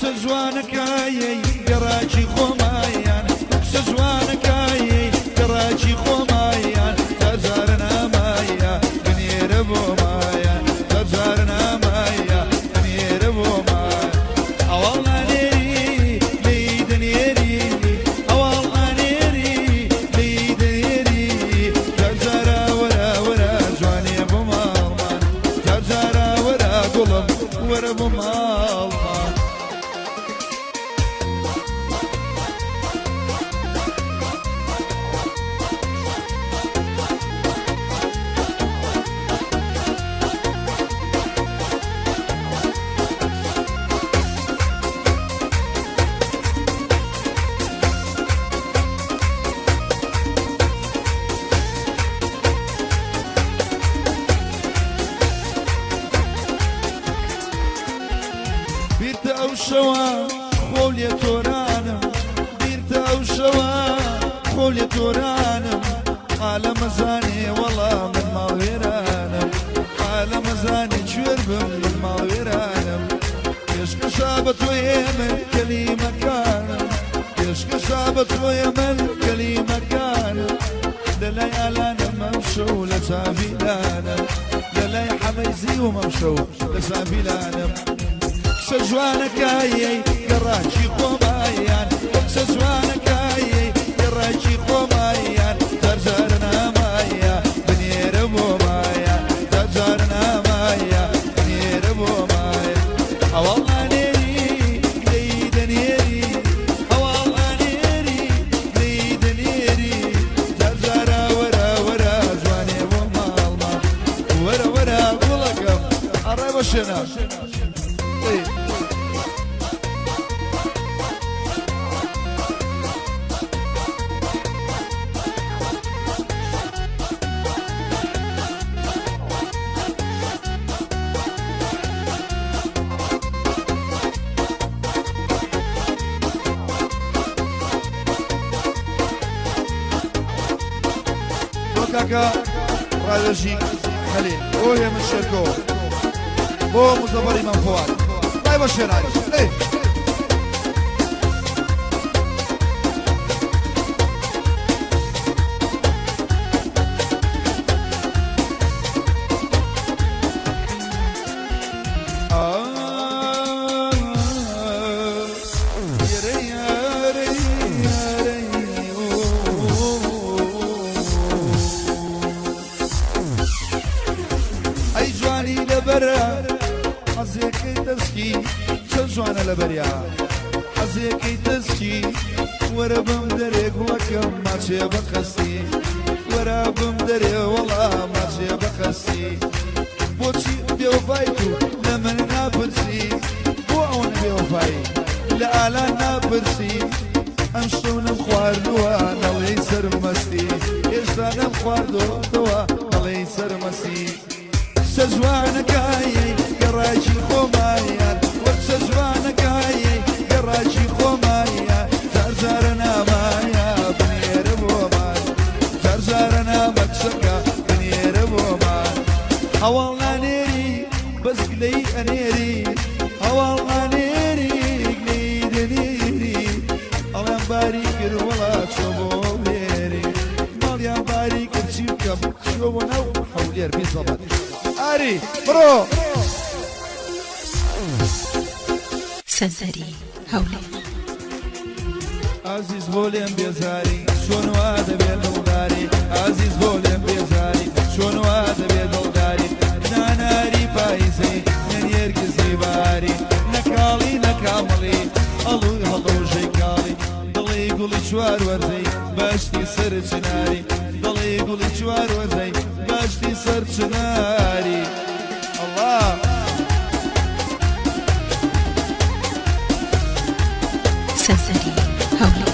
سجوانكاي قراجي خومايان سجوانكاي قراجي خومايان تجارنا مايا بنير ابو مايا تجارنا مايا بنير ابو مايا والله نيري ليد نيري والله نيري ليد نيري تجارا ورا جواني ابو مالمان تجارا ورا قلم ورا ابو مالمان بيرت او شوا خولي تورانم بيرت او شوا خولي تورانم على مزاني والله من مالويرانم على مزاني جربم من مالويرانم يشك شابت ويمن كلمة كانم يشك شابت ويمن كلمة كانم لليالانم ممشو لسافيلانم للي حميزي وممشو لسافيلانم سجوانكاي قراجي خومايان سجوانكاي قراجي خومايان ترجرنا مايا بنير ابو مايا ترجرنا مايا بنير ابو مايا والله نيري ليد نيري والله نيري ليد نيري ترجرا ورا جواني ابو مالما ورا قولكم قرب الشنا كاكا رادوشي خليل وهي من شركو بو مصطفى امام فؤاد طيب الشرايش ايه لبرا حزيكي تسكي شجوانا لبريا حزيكي تسكي وربم دريك وكم ما شي بخسي وربم دري والله ما شي بخسي بوشي بيوفايتو لمن نابرسي بوعون بيوفاي لا لا نابرسي امشون مخوار لوا نالي سرمسي إيشان مخوار دوا نالي سرمسي سجوانكاي قراجي خومايا وسجوانكاي قراجي خومايا زرزرنا مايا بنير ابو مايا زرزرنا مكسكا بنير ابو مايا والله نيري بس قلي انيري والله نيري قلي نيري الله يبارك والله شوفوا نيري الله يبارك تشوفكم شوفوا حولي ربي صبر أري برو سنسري هولي عزيز بوليم بيزاري شون وادا بيدلداري عزيز بوليم بيزاري شون وادا بيدلداري ناناري بايزي من يركزي باري نكالي نكاملي هلو جيكالي ضلي يقولي شوار ورزي باشتي سر جناري ضلي يقولي شوار ورزي باشتي سر جناري الله سنسري هولي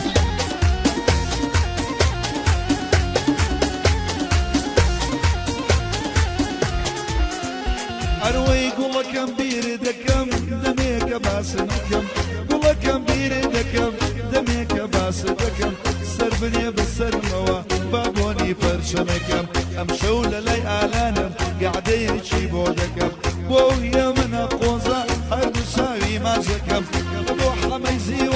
أروي قول كم بيردكم دميك باسدكم قول كم بيردكم دميك باسدكم سربني بالسرموا بابوني فرشمكم امشوا للي اعلانم قاعدين تجيبوا لكم بويا من قوزة حرب الشاوي ماجكم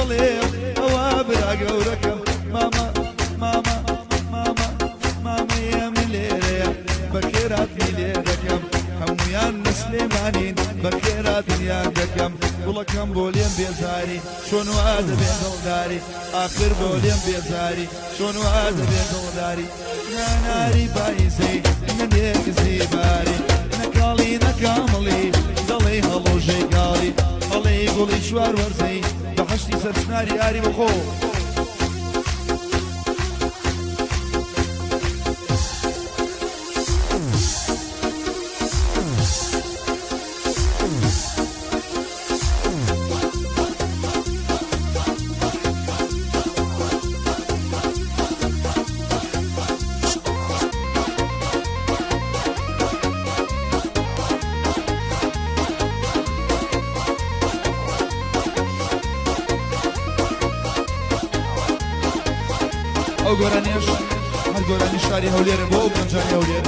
دڵێم ئەوە برا گەورەکەم ماما ماما ماما مامەیە من لێرەیە بەخێراتنی لێ دەکەم هەمویان نسلێمانین بەخێراتنیان دەکەم گوڵەکەم بۆ لێم بێزاری چۆن وا دەبێت دڵداری ئاخر بۆ لێم بێزاری چۆن وا دەبێت دڵداری ناناری پاییزەی منێک زیباری نەکاڵی نەکامڵی دەڵێ هەڵۆژەی کاڵی هەڵێ گوڵی شوار وەرزەی بە حەشتی سەرچناری یاری بخۆ ئەو گۆرانیش هەر گۆرانی شاری هەولێرە بۆ ئەو پەنجانی هەولێر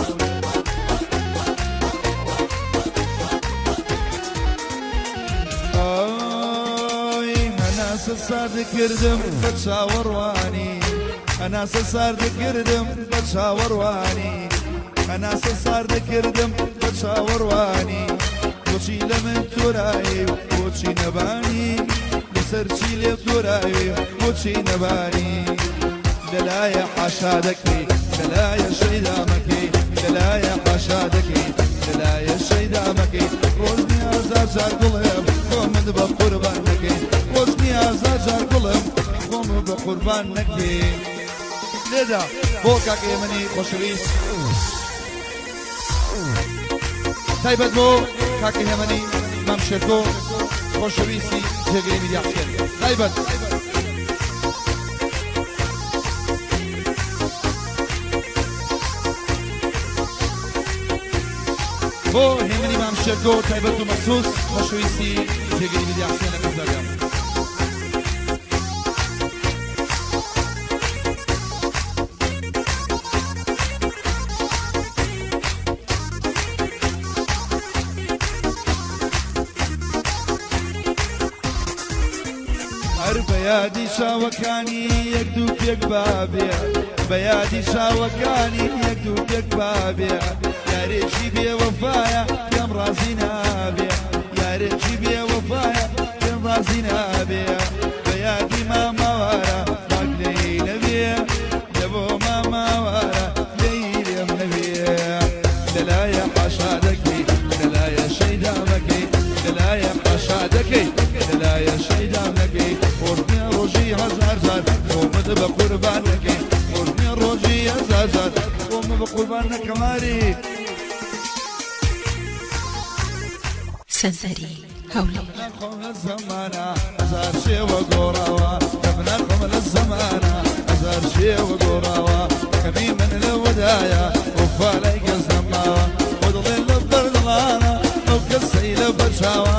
هەناسە ساردکردم بە چاوەڕوانی هەناسە ساردکردم بە چاوەڕوانی هەناسە ساردکردم بە چاوەڕوانی بۆچی لە من تۆرایی بۆچی نەبانی لەسەر چی لێ تۆرایی بۆچی نەبانی دلايا حشادكي دلايا شيدامكي دلايا حشادكي دلايا شيدامكي روزني ازاجار قلم قوم بقربانكي روزني ازاجار قلم قوم بقربانكي لذا بوكاك يمني خوشويس تايبت بو كاكي يمني ممشكو خوشويسي جگري ميدي عسكر تايبت بۆ هێمنی مامشێرگۆ تایبەت و مەخسووس خۆشەویستی جێگەری میدیا حسێنە قەزلەکەم هەر بەیادی شاوەکانی یەک دوو پێک بابێ بەیادی شاوەکانی یەک دوو پێک بابێ یارێکی بێوەفایە پێم ڕازی نابێ یارێکی بێوەفایە پێم ڕازی نابێ بەیادی ماماوارە ماک لێی نەبێ لە بۆ ماماوارە لێی لێم نەبێ دەلایە حاشا دەکەی دەلایە شەیدام نەکەی دەلایە حاشا دەکەی دەلایە شەیدام نەکەی قوربێ ڕۆژی هەزار جار قۆمت بە قوربان نەکەی قوربێ ڕۆژی هەزار جار قۆمت بە قوربان نەکەماری سەنزەری هەولێر نەخۆم لە زەمانە هەزار شێوە گۆڕاوە کەم نەخۆم لە زەمانە هەزار شێوە گۆڕاوە کەمی من لە وەدایە وەفالای گەزەماوە بۆ دڵێن لە بەردڵانە ئەو کەسەی لە بەرچاوە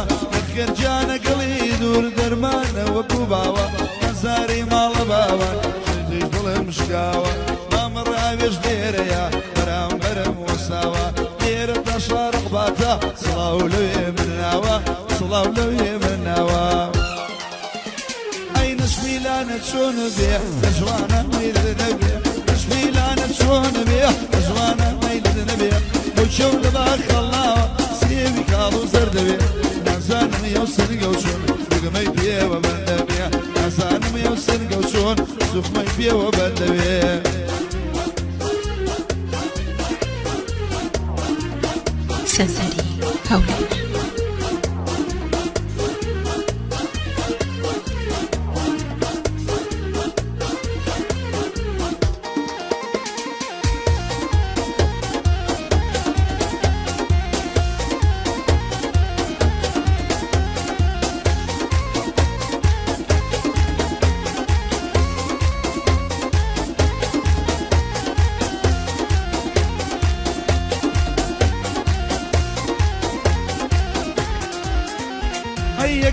خێرجانە گەڵی دوور دەرمانە وەکو باوە هەزاری ماڵە باوە شەیدەی دڵم شکاوە مامەڕاوێش لێرەیە بەرامبەرم وەساوە لێرە تا شارق باتە سڵاو لەوێ من ناوە سڵاو لەوێ من ناوە ئەی نشمیلانە چۆن بێ لە جوانە مەیل نەبێ نشمیلانە چۆن بێ لە جوانە مەیل نەبێ بۆ چێو لە باخەڵناوە سێوی کاڵ و زەر دەبێ نازانم یەو سەرگە و چۆن دگمەی پێوە بەندە بێ نازانم یەو سەرگە و چۆن سوخمەی پێوە بەندە بێ سەنزەری هەولێر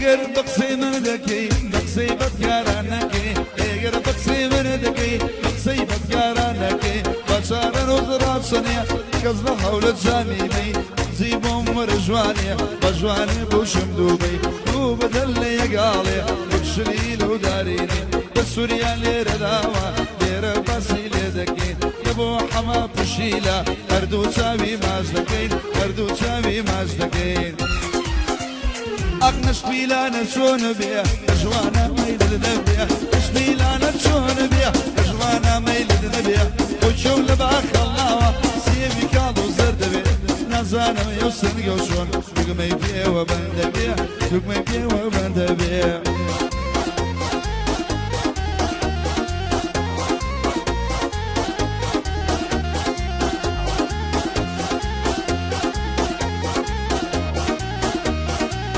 ئەگەر بەقسەی من دەکەی بەقسەی بەدکاران نەکەی ئەگەر بەقسەی من دەکەی بەقسەی بەدکاران نەکەی بەچارە ڕۆز ڕابشەنێ کەس لە هەولە جانیبی زی بۆم وەرە جوانێ بە جوانێ بۆشم دووبەی دوو بەدەل لە یەگاڵێ شلی لو دارینی بسوریا لیر داوا لیر بسی لیدکی یبو حما پشیلا هردو چاوی مازدکین هردو چاوی مازدکین أقنش بيلانا شون بيا أجوانا ميل النبيا إش بيلانا شون بيا أجوانا ميل النبيا وشول باخ الله سيبي كادو زرد بيا نزانا يوسن يوشون دقمي بيا وبند بيا دقمي بيا وبند بيا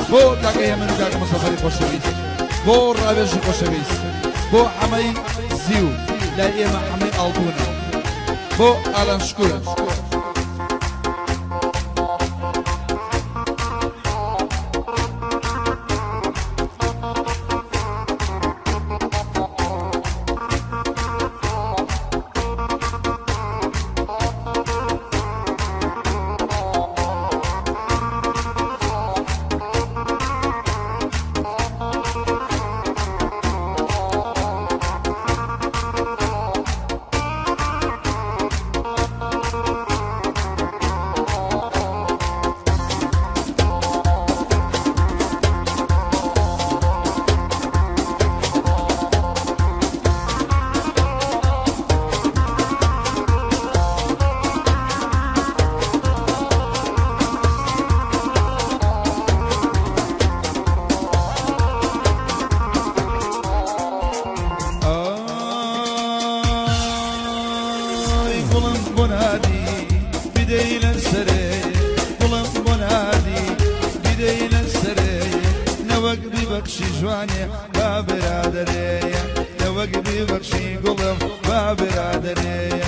بو كاكا من كاكا مصطفى خوشويس بو رابش خوشويس بو حمي زيو لا إما حمي ألبونا بو ألان شكورا بخشي جواني بابرادرية توقبي بخشي قلب بابرادرية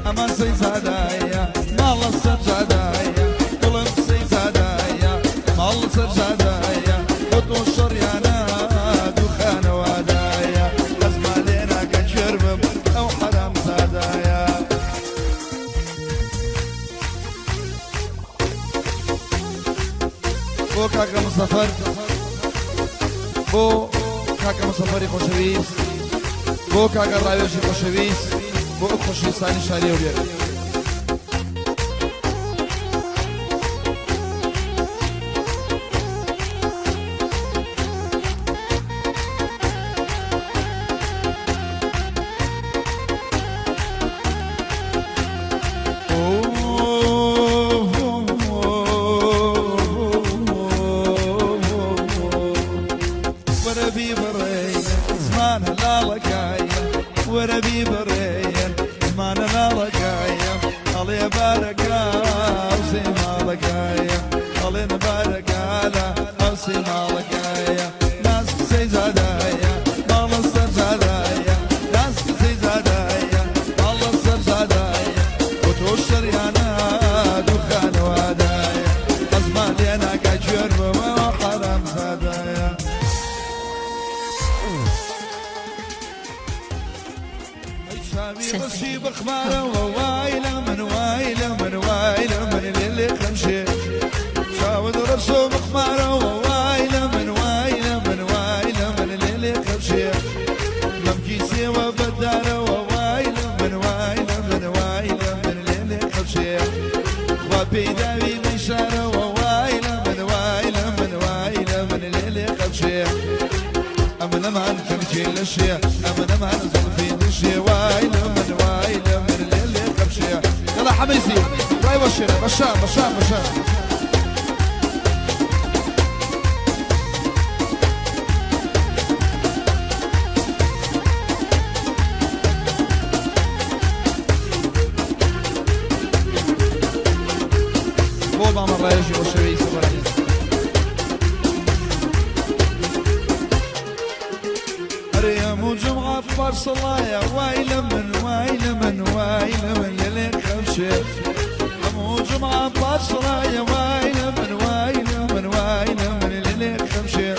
أما سيزادايا مال السجادايا قلب سيزادايا مال السجادايا وطو الشريانا دخان وادايا أسمع لنا كشرب أو حرام زادايا فوقك مصطفى بو كاكا مصطفى خوشويس بو كاكا راويش خوشويس بو خوشويساني شاري ولير وربي بريان زمان لا رقايا الله يبارك اوصي مالكايا الله يبارك على اوصي مالكايا ناس سيزادايا الله السجادايا ناس سيزادايا الله السجادايا وتوشر يانا دخان وادايا ازمان لينا كجرب وحرام زادايا بصي بخمارة ووايلة من وايلة من وايلة من اللي خمشي شاود رسو بخمارة ووايلة من وايلة من وايلة من اللي خمشي ممكي سيوة بدارة ووايلة من وايلة من وايلة من اللي خمشي وبيداوي مشارة ووايلة من وايلة من وايلة من اللي خمشي أمنا معن كمشي للشي أمنا معن زلفين للشي وايلة من وايلة من اللي خمشي يلا حميسي راي وشير بشام بشام بشام بول ماما رايجي وشوي سبرانيز ريم وجمعة بارصلايا وايلة من وايلة من وايلة من يلي خمشي ريم وجمعة بارصلايا وايلة من وايلة من وايلة من يلي خمشي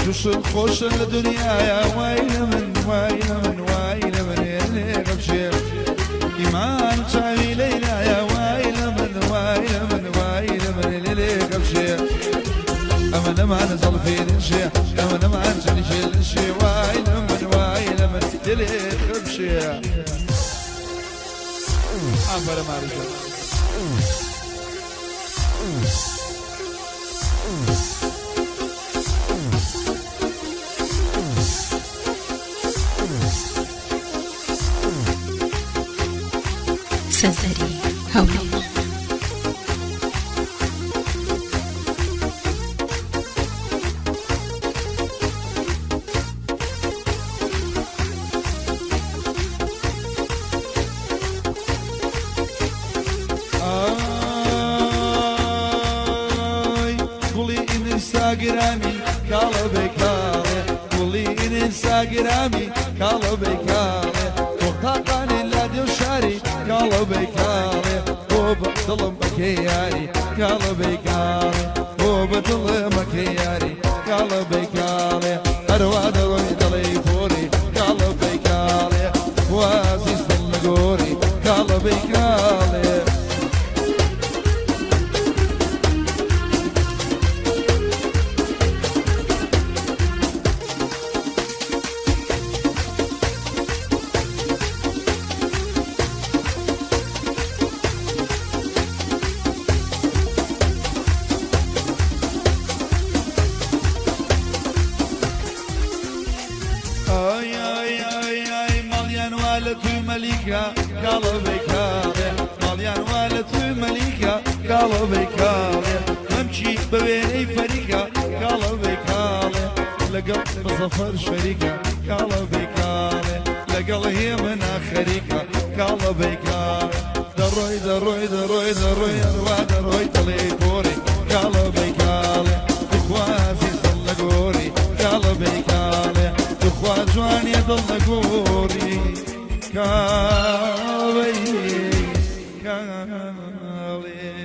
جوش الخوش الدنيا يا وايلة من وايلة من وايلة من يلي خمشي إيمان شاوي ليلى يا وايلة من وايلة من وايلة من يلي خمشي أمنا معنا زلفين الشيخ أمنا معنا شنشيل دلي خبشي عفر مارجو سەنسەری هەولێر Instagrami kala bekale Kuli in Instagrami kala bekale Toqaqan illa dil shari kala bekale Obatılım bakiyari kala bekale Obatılım bakiyari kala bekale Arvada roy dalay fori kala bekale Wazis dalagori kala bekale مليكة قلبي كاره مليان والد مليكة قلبي كاره امشي ببيني فريقة قلبي كاره لقل بظفر شريكة قلبي كاره لقل هي من اخريكة قلبي كاره دروي دروي دروي دروي دروي دروي تليفوري قلبي كاره اخواتي صلقوري قلبي كاره اخوات جواني ضلقوري Kali, Kali.